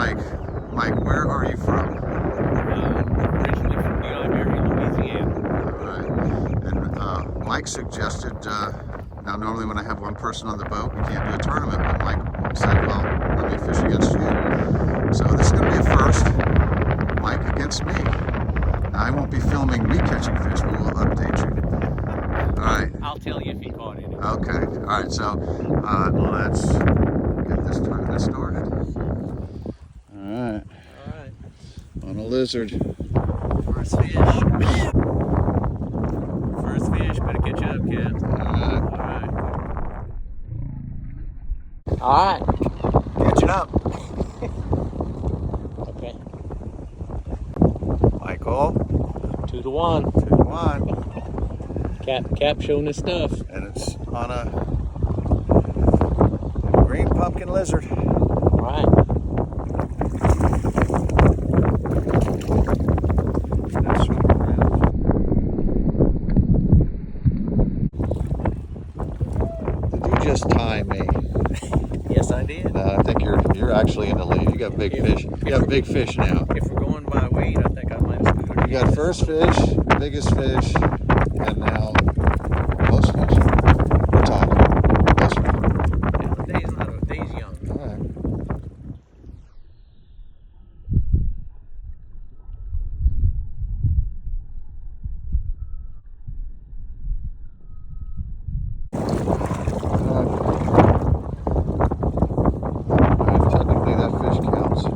Mike. Mike, where are you from? Originally from the Iberia, Louisiana. All right. And Mike suggested, now normally when I have one person on the boat, we can't do a tournament, but Mike said, well, let me fish against you. So this is going to be a first, Mike against me. Now I won't be filming me catching fish, but we'll update you. All right. I'll tell you if he caught any. Okay. All right. So let's get this tournament started. All right. All right. On a lizard. First fish. First fish. Better catch up, Ken. All All right. All right. Catch it up. Okay. Michael. 2-1. 2-1. Cap showing his stuff. And it's on a green pumpkin lizard. All right. That's what we're at. Did you just tie me? Yes, I did. I think you're actually in the lead. You got big fish. You got big fish now. If we're going by weight, I think I might have scooted. You got first fish, biggest fish, and now most fish. We're talking. Most fish. Yeah, the day's young. All right. Technically, that fish counts. It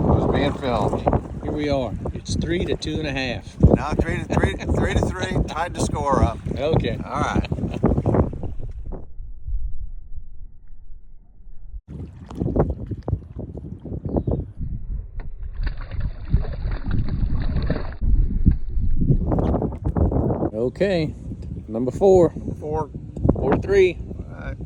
was being filmed. Here we are. It's 3 to 2.5. Now 3 to 3, tied the score up. Okay. All right. Okay. Number 4. 4. 4-3. All right.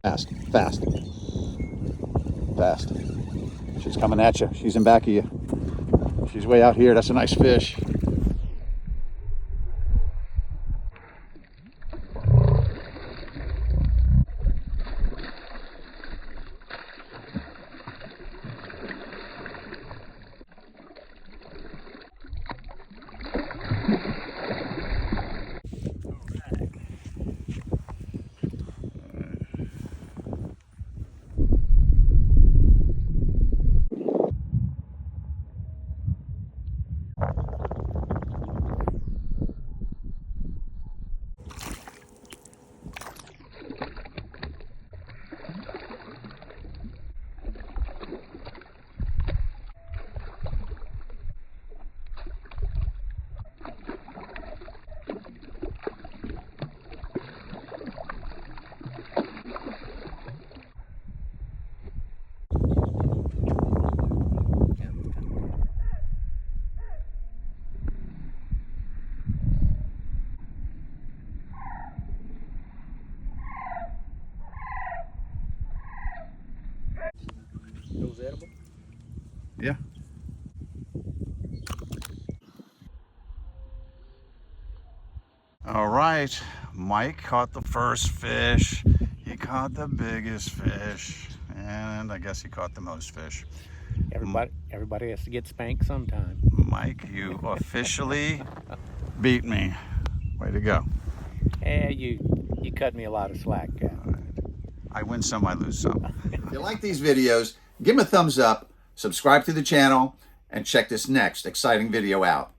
Fast, fast, fast. She's coming at you. She's in back of you. She's way out here. That's a nice fish. Those edible? Yeah. All right, Mike caught the first fish. He caught the biggest fish, and I guess he caught the most fish. Everybody has to get spanked sometime. Mike, you officially beat me. Way to go. Yeah, you cut me a lot of slack. All right. I win some, I lose some. If you like these videos, give them a thumbs up, subscribe to the channel, and check this next exciting video out.